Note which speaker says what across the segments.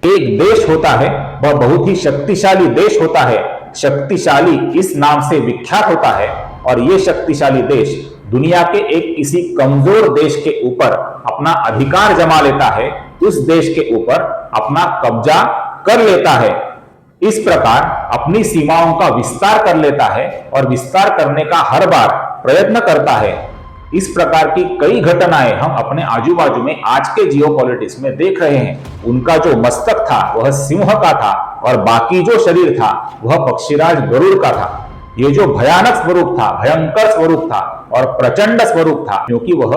Speaker 1: एक देश होता है, वह बहुत ही शक्तिशाली देश होता है, शक्तिशाली इस नाम से विख्यात होता है, और यह शक्तिशाली देश दुनिया के एक किसी कमजोर देश के ऊपर अपना अधिकार जमा लेता है, उस देश के ऊपर अपना कब्जा कर लेता है। इस प्रकार अपनी सीमाओं का विस्तार कर लेता है और विस्तार करने का हर बार प्रयत्न करता है। इस प्रकार की कई घटनाएं हम अपने आजू बाजू में आज के जियोपॉलिटिक्स में देख रहे हैं। उनका जो मस्तक था वह सिंह का था और बाकी जो शरीर था वह पक्षीराज गरुड़ का था। ये जो भयानक स्वरूप था, भयंकर स्वरूप था और प्रचंड स्वरूप था, क्योंकि वह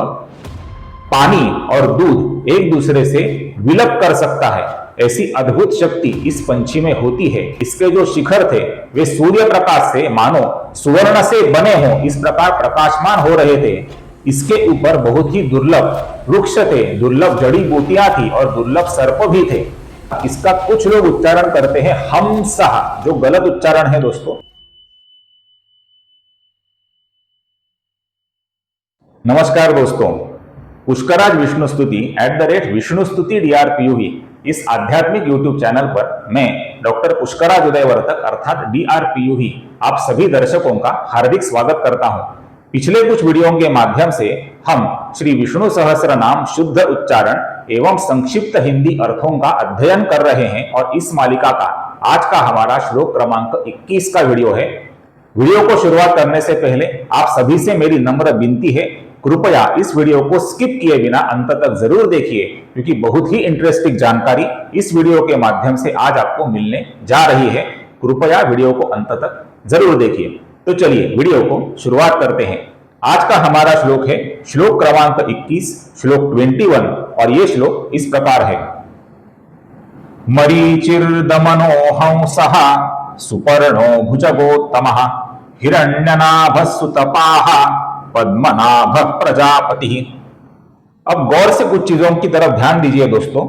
Speaker 1: पानी और दूध एक दूसरे से विलप कर सकता है, ऐसी अद्भुत शक्ति इस पंछी में होती है। इसके जो शिखर थे वे सूर्य प्रकाश से मानो सुवर्ण से बने हों इस प्रकार प्रकाशमान हो रहे थे। इसके ऊपर बहुत ही दुर्लभ वृक्ष थे, दुर्लभ जड़ी बूटियां थी और दुर्लभ सर्प भी थे। इसका कुछ लोग उच्चारण करते हैं हमसह, जो गलत उच्चारण है दोस्तों। नमस्कार दोस्तों, पुष्कराज विष्णुस्तुति @विष्णुस्तुति DRPUV इस आध्यात्मिक यूट्यूब चैनल पर मैं डॉक्टर पुष्कराज उदयवर्तक अर्थात DRPUV आप सभी दर्शकों का हार्दिक स्वागत करता हूं। पिछले कुछ वीडियो के माध्यम से हम श्री विष्णु सहस्त्र नाम शुद्ध उच्चारण एवं संक्षिप्त हिंदी अर्थों का अध्ययन कर रहे हैं और इस मालिका का आज का हमारा श्लोक क्रमांक 21 का वीडियो है। वीडियो को शुरुआत करने से पहले आप सभी से मेरी नम्र विनती है, कृपया इस वीडियो को स्किप किए बिना अंत तक जरूर देखिए, क्योंकि बहुत ही इंटरेस्टिंग जानकारी इस वीडियो के माध्यम से आज आपको मिलने जा रही है। कृपया वीडियो को अंत तक जरूर देखिए। तो चलिए वीडियो को शुरुआत करते हैं। आज का हमारा श्लोक है श्लोक क्रमांक 21, श्लोक 21, और यह श्लोक इस प्रकार है। मरीचिर्दमनो हंसः सुपर्णो भुजगोत्तमः हिरण्यनाभः सुतपाः पद्मनाभ प्रजापति। अब गौर से कुछ चीजों की तरफ ध्यान दीजिए दोस्तों।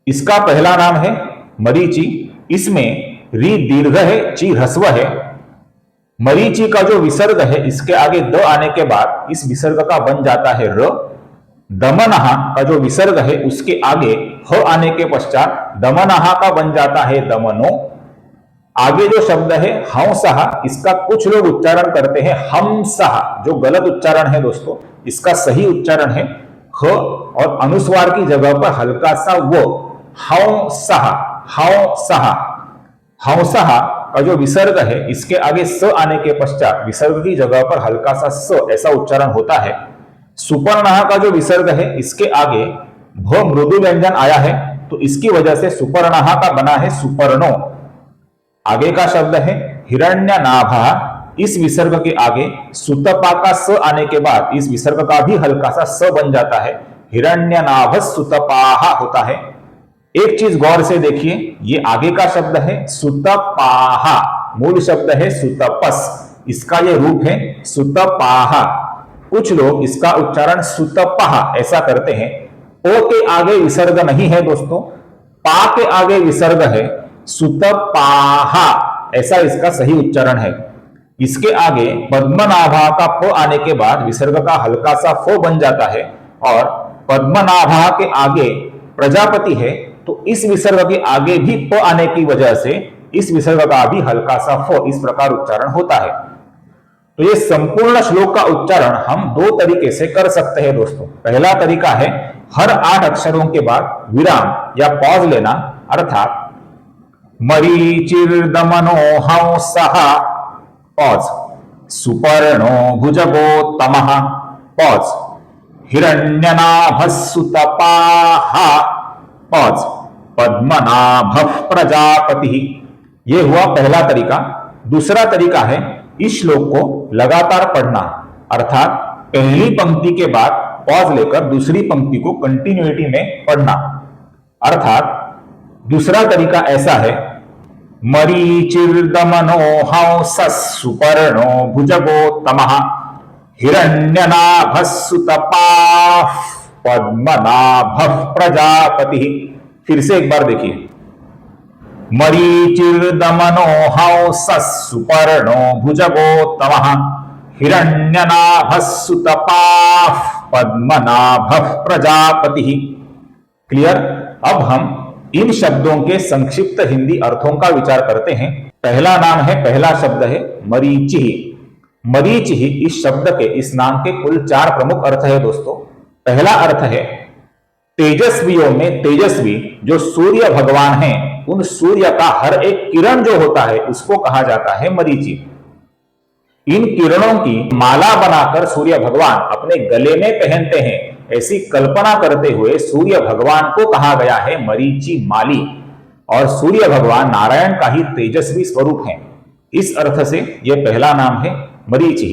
Speaker 1: इसका पहला नाम है मरीचि, इसमें री दीर्घ है, ची ह्रस्व है। मरीचि का जो विसर्ग है इसके आगे द आने के बाद इस विसर्ग का बन जाता है र। दमनहा का जो विसर्ग है उसके आगे ह आने के पश्चात दमनहा का बन जाता है दमनो। आगे जो शब्द है हंसहा, इसका कुछ लोग उच्चारण करते हैं हमसहा, जो गलत उच्चारण है दोस्तों। इसका सही उच्चारण है ह और अनुस्वार की जगह पर हल्का सा वो, हंसहा, हंसहा। हंसहा का जो विसर्ग है इसके आगे स आने के पश्चात विसर्ग की जगह पर हल्का सा स ऐसा उच्चारण होता है। सुपर्णहा का जो विसर्ग है इसके आगे भ मृदु व्यंजन आया है, तो इसकी वजह से सुपर्णहा का बना है सुपर्णो। आगे का शब्द है हिरण्यनाभा, इस विसर्ग के आगे सुतपा का स आने के बाद इस विसर्ग का भी हल्का सा स बन जाता है, हिरण्यनाभ सुतपाहा होता है। एक चीज गौर से देखिए, ये आगे का शब्द है सुतपाहा, मूल शब्द है सुतपस, इसका ये रूप है सुतपाहा। कुछ लोग इसका उच्चारण सुतपहा ऐसा करते हैं। ओ के आगे विसर्ग नहीं है दोस्तों, पा के आगे विसर्ग है, सुतपाहा ऐसा इसका सही उच्चारण है। इसके आगे पद्मनाभा का प आने के बाद विसर्ग का हल्का सा फ बन जाता है, और पद्मनाभा के आगे प्रजापति है, तो इस विसर्ग के आगे भी प आने की वजह से इस विसर्ग का भी हल्का सा फ इस प्रकार उच्चारण होता है। तो ये संपूर्ण श्लोक का उच्चारण हम दो तरीके से कर सकते हैं दोस्तों। पहला तरीका है हर 8 अक्षरों के बाद विराम या पॉज लेना, अर्थात मरीचिर्दमनो हंसः पॉज, सुपर्णो भुजगोत्तमः पॉज, हिरण्यनाभः सुतपाः पॉज, पद्मनाभः प्रजापति। यह हुआ पहला तरीका। दूसरा तरीका है इस श्लोक को लगातार पढ़ना, अर्थात पहली पंक्ति के बाद पॉज लेकर दूसरी पंक्ति को कंटिन्यूटी में पढ़ना। अर्थात दूसरा तरीका ऐसा है, मरीचिर्दमनो हंसः सुपर्णो भुजगोत्तमः हिरण्यनाभः सुतपाः पद्मनाभः प्रजापति। फिर से एक बार देखिए, मरीचिर्दमनो हंसः सुपर्णो भुजगोत्तमः हिरण्यनाभः सुतपाः पद्मनाभः प्रजापति। क्लियर? अब हम इन शब्दों के संक्षिप्त हिंदी अर्थों का विचार करते हैं। पहला नाम है, पहला शब्द है मरीचि। मरीचि इस शब्द के, इस नाम के कुल 4 प्रमुख अर्थ है दोस्तों। पहला अर्थ है तेजस्वियों में तेजस्वी जो सूर्य भगवान हैं, उन सूर्य का हर एक किरण जो होता है उसको कहा जाता है मरीचि। इन किरणों की माला बनाकर सूर्य भगवान अपने गले में पहनते हैं, ऐसी कल्पना करते हुए सूर्य भगवान को कहा गया है मरीचि माली। और सूर्य भगवान नारायण का ही तेजस्वी स्वरूप है। इस अर्थ से यह पहला नाम है मरीचि।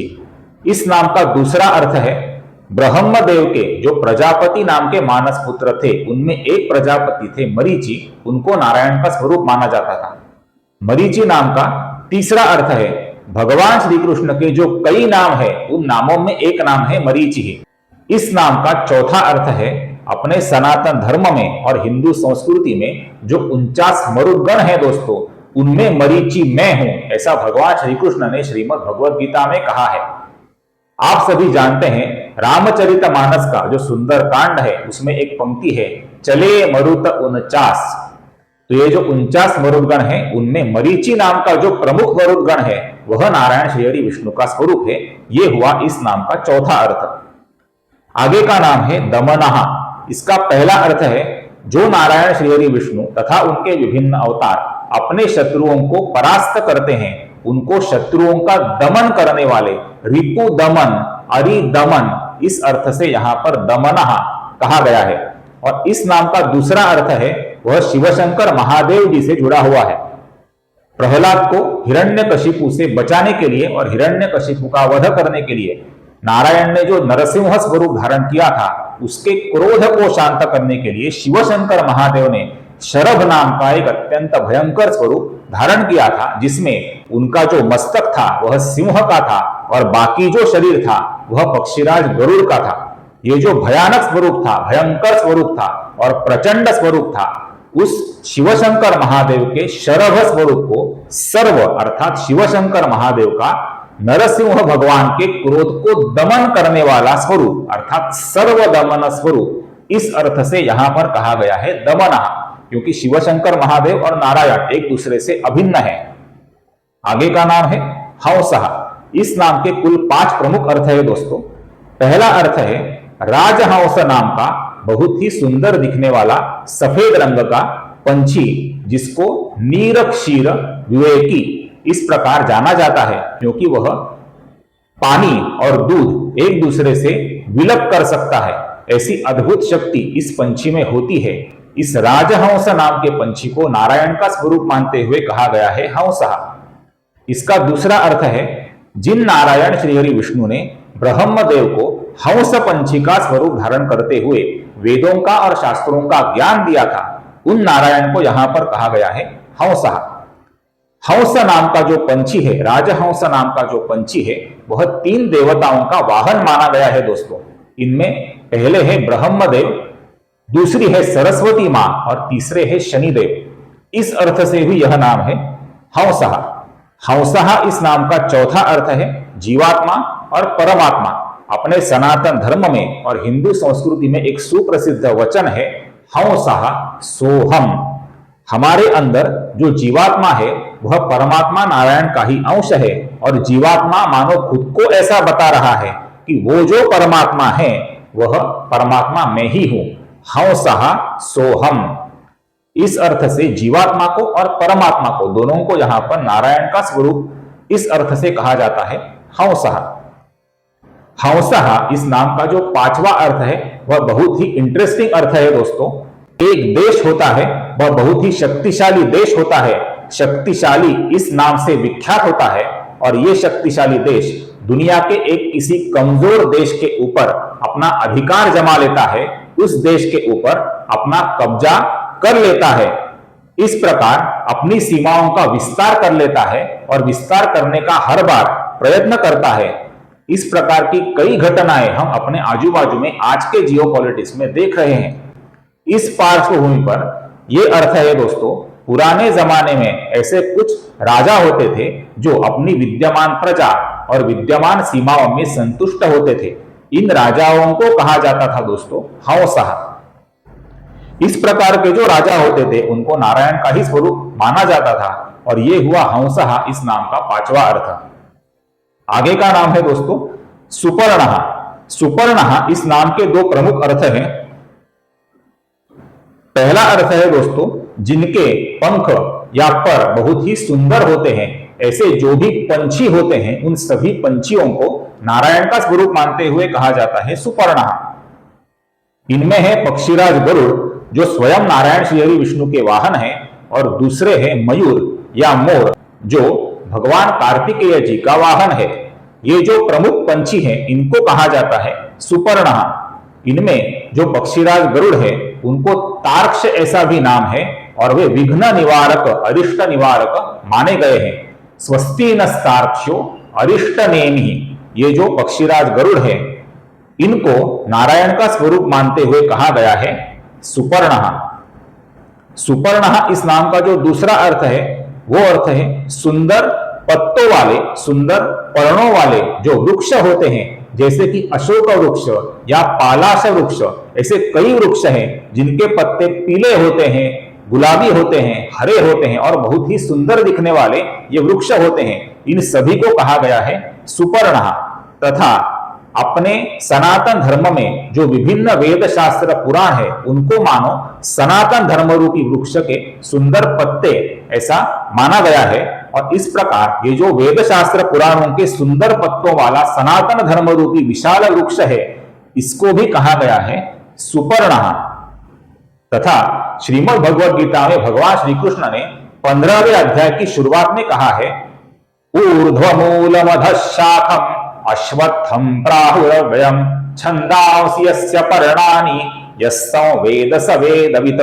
Speaker 1: इस नाम का दूसरा अर्थ है ब्रह्मदेव के जो प्रजापति नाम के मानस पुत्र थे, उनमें एक प्रजापति थे मरीचि, उनको नारायण का स्वरूप माना जाता था। मरीचि नाम का तीसरा अर्थ है भगवान श्री कृष्ण के जो कई नाम है, उन नामों में एक नाम है मरीचि। इस नाम का चौथा अर्थ है अपने सनातन धर्म में और हिंदू संस्कृति में जो 49 मरुद्गण है दोस्तों, उनमें मरीचि मैं हूं, ऐसा भगवान श्री कृष्ण ने श्रीमद् भगवद गीता में कहा है। आप सभी जानते हैं रामचरितमानस का जो सुंदर कांड है, उसमें एक पंक्ति है, चले मरुत 49। तो ये जो 49 मरुद्गण है, उनमें मरीचि नाम का जो प्रमुख मरुद्गण है वह नारायण श्री हरि विष्णु का स्वरूप है। ये हुआ इस नाम का चौथा अर्थ। आगे का नाम है दमनः। इसका पहला अर्थ है जो नारायण श्री हरि विष्णु तथा उनके विभिन्न अवतार अपने शत्रुओं को परास्त करते हैं, उनको शत्रुओं का दमन करने वाले, रिपु दमन, अरि दमन, इस अर्थ से यहां पर दमनः कहा गया है। और इस नाम का दूसरा अर्थ है वह शिवशंकर महादेव जी से जुड़ा हुआ है। प्रहलाद को हिरण्यकशिपु से बचाने के लिए और हिरण्यकशिपु का वध करने के लिए नारायण ने जो नरसिंह स्वरूप धारण किया था, उसके क्रोध को शांत करने के लिए शिवशंकर महादेव ने शरभ नाम का एक अत्यंत भयंकर स्वरूप धारण किया था, जिसमें उनका जो मस्तक था वह सिंह का था और बाकी जो शरीर था वह पक्षीराज गरुड़ का था। ये जो भयानक स्वरूप था, भयंकर स्वरूप था और प्रचंड स्वरूप था, उस शिवशंकर महादेव के शरभ स्वरूप को सर्व अर्थात शिवशंकर महादेव का नरसिंह भगवान के क्रोध को दमन करने वाला स्वरूप अर्थात सर्व दमन स्वरूप, इस अर्थ से यहां पर कहा गया है दमनः, क्योंकि शिवशंकर महादेव और नारायण एक दूसरे से अभिन्न है। आगे का नाम है हंसः। इस नाम के कुल 5 प्रमुख अर्थ है दोस्तों। पहला अर्थ है राजहंस नाम का बहुत ही सुंदर दिखने वाला सफेद रंग का पंछी, जिसको नीरक्षीर विवेकी इस प्रकार जाना जाता है, क्योंकि वह पानी और दूध एक दूसरे से विलप कर सकता है। ऐसी अद्भुत शक्ति इस पंछी में होती है। इस राजहंस नाम के पंछी को नारायण का स्वरूप मानते हुए कहा गया है हंसः। इसका दूसरा अर्थ है जिन नारायण श्री हरि विष्णु ने ब्रह्मदेव को हंस पंछी का स्वरूप धारण करते हुए वेदों का और शास्त्रों का ज्ञान दिया था, उन नारायण को यहां पर कहा गया है हंसः। हंस नाम का जो पंछी है, राजहंस नाम का जो पंछी है, वह 3 देवताओं का वाहन माना गया है दोस्तों। इनमें पहले है ब्रह्मदेव, दूसरी है सरस्वती मां और तीसरे है शनिदेव। इस अर्थ से भी यह नाम है हंसः। हंसः इस नाम का चौथा अर्थ है जीवात्मा और परमात्मा। अपने सनातन धर्म में और हिंदू संस्कृति में एक सुप्रसिद्ध वचन है हंसः सोहम। हमारे अंदर जो जीवात्मा है वह परमात्मा नारायण का ही अंश है, और जीवात्मा मानो खुद को ऐसा बता रहा है कि वो जो परमात्मा है वह परमात्मा मैं ही हूं। हंसः सोहम, इस अर्थ से जीवात्मा को और परमात्मा को दोनों को यहां पर नारायण का स्वरूप इस अर्थ से कहा जाता है हंसः। हंसः इस नाम का जो 5वां अर्थ है वह बहुत ही इंटरेस्टिंग अर्थ है दोस्तों। एक देश होता है, वह बहुत ही शक्तिशाली देश होता है, शक्तिशाली इस नाम से विख्यात होता है, और यह शक्तिशाली देश दुनिया के एक किसी कमजोर देश के ऊपर अपना अधिकार जमा लेता है, उस देश के ऊपर अपना कब्जा कर लेता है। इस प्रकार अपनी सीमाओं का विस्तार कर लेता है और विस्तार करने का हर बार प्रयत्न करता है। इस प्रकार की कई घटनाएं हम अपने आजू बाजू में आज के जियोपॉलिटिक्स में देख रहे हैं। इस पार्श्वभूमि पर यह अर्थ है दोस्तों, पुराने जमाने में ऐसे कुछ राजा होते थे जो अपनी विद्यमान प्रजा और विद्यमान सीमाओं में संतुष्ट होते थे। इन राजाओं को कहा जाता था दोस्तों हंसः। इस प्रकार के जो राजा होते थे उनको नारायण का ही स्वरूप माना जाता था, और ये हुआ हंसः इस नाम का पांचवा अर्थ। आगे का नाम है दोस्तों सुपर्णः। सुपर्णः इस नाम के दो प्रमुख अर्थ हैं। पहला अर्थ है दोस्तों जिनके पंख या पर बहुत ही सुंदर होते हैं, ऐसे जो भी पंछी होते हैं उन सभी पंछियों को नारायण का स्वरूप मानते हुए कहा जाता है सुपर्णः। इनमें है पक्षीराज गरुड़ जो स्वयं नारायण श्री हरि विष्णु के वाहन है, और दूसरे हैं मयूर या मोर जो भगवान कार्तिकेय जी का वाहन है। ये जो प्रमुख पंछी हैं इनको कहा जाता है सुपर्णः। इनमें जो पक्षीराज गरुड़ है उनको तार्क्ष ऐसा भी नाम है, और वे विघ्न निवारक अरिष्ट निवारक माने गए हैं। स्वस्ति नस्तार्क्ष्यो अरिष्ट नेमि, ये जो पक्षीराज गरुड़ है इनको नारायण का स्वरूप मानते हुए कहा गया है सुपर्णः। सुपर्णः इस नाम का जो दूसरा अर्थ है वो अर्थ है सुंदर पत्तों वाले, सुंदर पर्णों वाले जो वृक्ष होते हैं, जैसे कि अशोक वृक्ष या पालाश वृक्ष। ऐसे कई वृक्ष हैं जिनके पत्ते पीले होते हैं, गुलाबी होते हैं, हरे होते हैं और बहुत ही सुंदर दिखने वाले ये वृक्ष होते हैं। इन सभी को कहा गया है सुपर्णः। तथा अपने सनातन धर्म में जो विभिन्न वेद शास्त्र पुराण है उनको मानो सनातन धर्म रूपी वृक्ष के सुंदर पत्ते ऐसा माना गया है, और इस प्रकार ये जो वेद शास्त्र पुराणों के सुंदर पत्तों वाला सनातन धर्म रूपी विशाल वृक्ष है इसको भी कहा गया है सुपर्णः। तथा श्रीमद् भगवद गीता में भगवान श्री कृष्ण ने 15वें अध्याय की शुरुआत में कहा है ऊर्ध्वमूलमधः शाखम् अश्वत्थं प्राहुरव्ययम् छन्दांसि यस्य पर्णानि यस्तं वेद स वेदवित्।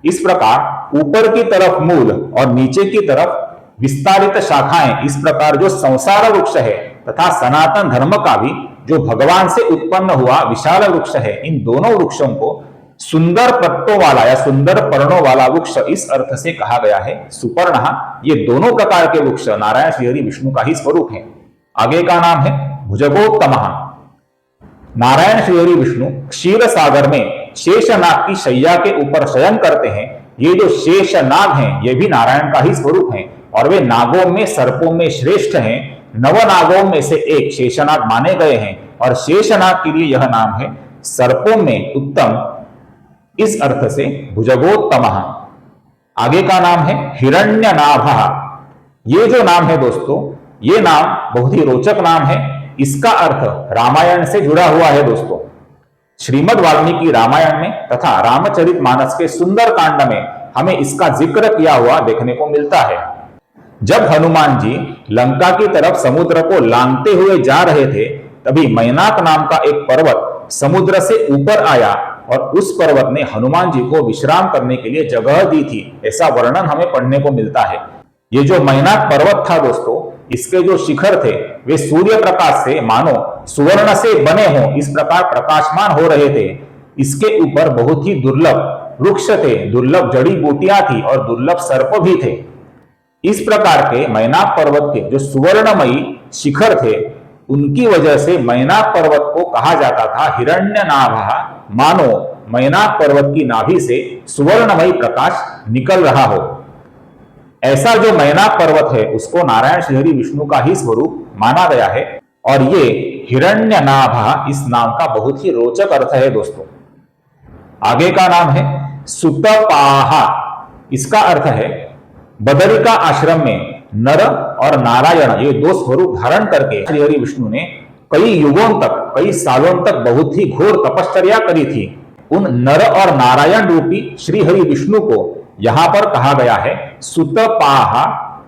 Speaker 1: इस प्रकार ऊपर की तरफ मूल और नीचे की तरफ विस्तारित शाखाएं, इस प्रकार जो संसार वृक्ष है तथा सनातन धर्म का भी जो भगवान से उत्पन्न हुआ विशाल वृक्ष है, इन दोनों वृक्षों को सुंदर पत्तों वाला या सुंदर पर्णों वाला वृक्ष इस अर्थ से कहा गया है सुपर्णः। ये दोनों प्रकार के वृक्ष नारायण श्री हरि विष्णु का ही स्वरूप है। आगे का नाम है भुजगोत्तमः। नारायण श्री हरि विष्णु क्षीर सागर में शेषनाग की शैया के ऊपर शयन करते हैं। ये जो शेषनाग हैं ये भी नारायण का ही स्वरूप है, और वे नागों में सर्पों में श्रेष्ठ हैं। नवनागों में से एक शेषनाग माने गए हैं, और शेषनाग के लिए यह नाम है सर्पों में उत्तम, इस अर्थ से भुजगोत्तमः। आगे का नाम है हिरण्यनाभः। ये जो नाम है दोस्तों, ये नाम बहुत ही रोचक नाम है। इसका अर्थ रामायण से जुड़ा हुआ है दोस्तों। श्रीमद् वाल्मीकि रामायण में तथा रामचरितमानस के सुंदर कांड में हमें इसका जिक्र किया हुआ देखने को मिलता है। जब हनुमान जी लंका की तरफ समुद्र को लांघते हुए जा रहे थे, तभी मैनाक नाम का एक पर्वत समुद्र से ऊपर आया, और उस पर्वत ने हनुमान जी को विश्राम करने के लिए जगह दी थी, ऐसा वर्णन हमें पढ़ने को मिलता है। ये जो मैनाक पर्वत था दोस्तों, इसके जो शिखर थे वे सूर्य प्रकाश से मानो सुवर्ण से बने हों इस प्रकार प्रकाशमान हो रहे थे। इसके ऊपर बहुत ही दुर्लभ वृक्ष थे, दुर्लभ जड़ी बूटियां थी और दुर्लभ सर्प भी थे। इस प्रकार के मैनाक पर्वत के जो सुवर्णमयी शिखर थे उनकी वजह से मैनाक पर्वत को कहा जाता था हिरण्यनाभः, मानो मैनाक पर्वत की नाभि से सुवर्णमयी प्रकाश निकल रहा हो। ऐसा जो मैनाक पर्वत है उसको नारायण श्री हरि विष्णु का ही स्वरूप माना गया है, और ये हिरण्यनाभः इस नाम का बहुत ही रोचक अर्थ है दोस्तों। आगे का नाम है सुतपाः। इसका अर्थ है बदरिका आश्रम में नर और नारायण ये दो स्वरूप धारण करके श्री हरि विष्णु ने कई युगों तक, कई सालों तक बहुत ही घोर तपश्चर्या करी थी। उन नर और नारायण रूपी श्री हरि विष्णु को यहां पर कहा गया है सुतपाः,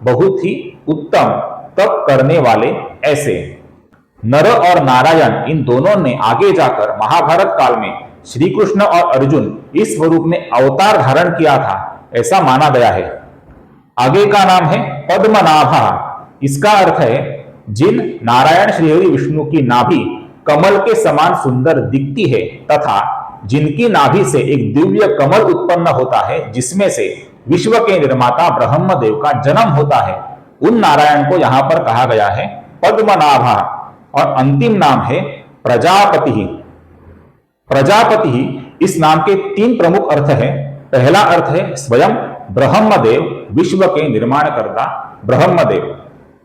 Speaker 1: बहुत ही उत्तम तप करने वाले। ऐसे नर और नारायण इन दोनों ने आगे जाकर महाभारत काल में श्री कृष्ण और अर्जुन इस स्वरूप में अवतार धारण किया था, ऐसा माना गया है। आगे का नाम है पद्मनाभः। इसका अर्थ है जिन नारायण श्री हरि विष्णु की नाभि कमल के समान सुंदर दिखती है तथा जिनकी नाभि से एक दिव्य कमल उत्पन्न होता है जिसमें से विश्व के निर्माता ब्रह्मदेव का जन्म होता है, उन नारायण को यहां पर कहा गया है पद्मनाभः। और अंतिम नाम है प्रजापति। प्रजापति इस नाम के तीन प्रमुख अर्थ हैं। पहला अर्थ है स्वयं ब्रह्मदेव, विश्व के निर्माणकर्ता ब्रह्मदेव।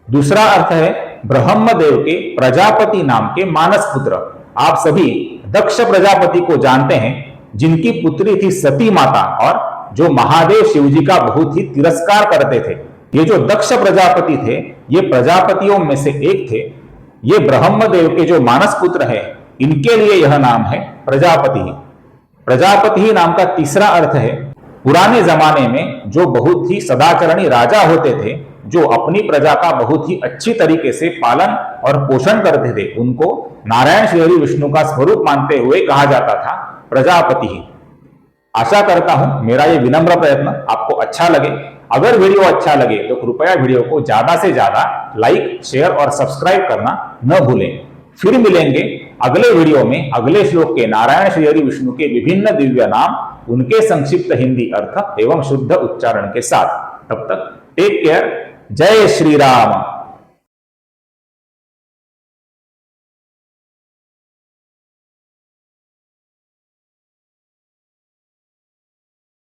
Speaker 1: दूसरा अर्थ है ब्रह्मदेव के प्रजापति नाम के मानस पुत्र। आप सभी दक्ष प्रजापति को जानते हैं, जिनकी पुत्री थी सती माता और जो महादेव शिवजी का बहुत ही तिरस्कार करते थे। ये जो दक्ष प्रजापति थे, ये प्रजापतियों में से एक थे। ये ब्रह्मदेव के जो मानस पुत्र है, इनके लिए यह नाम है प्रजापति। प्रजापति नाम का तीसरा अर्थ है पुराने जमाने में जो बहुत ही सदाचरणी राजा होते थे, जो अपनी प्रजा का बहुत ही अच्छी तरीके से पालन और पोषण करते थे, उनको नारायण श्री हरि विष्णु का स्वरूप मानते हुए कहा जाता था प्रजापति। आशा करता हूं मेरा ये विनम्र प्रयत्न आपको अच्छा लगे। अगर वीडियो अच्छा लगे तो कृपया वीडियो को ज्यादा से ज्यादा लाइक, शेयर और सब्सक्राइब करना न भूलें। फिर मिलेंगे अगले वीडियो में अगले श्लोक के नारायण श्री हरि विष्णु के विभिन्न दिव्य नाम, उनके संक्षिप्त हिंदी अर्थ एवं शुद्ध उच्चारण के साथ। तब तक टेक केयर। जय श्री राम।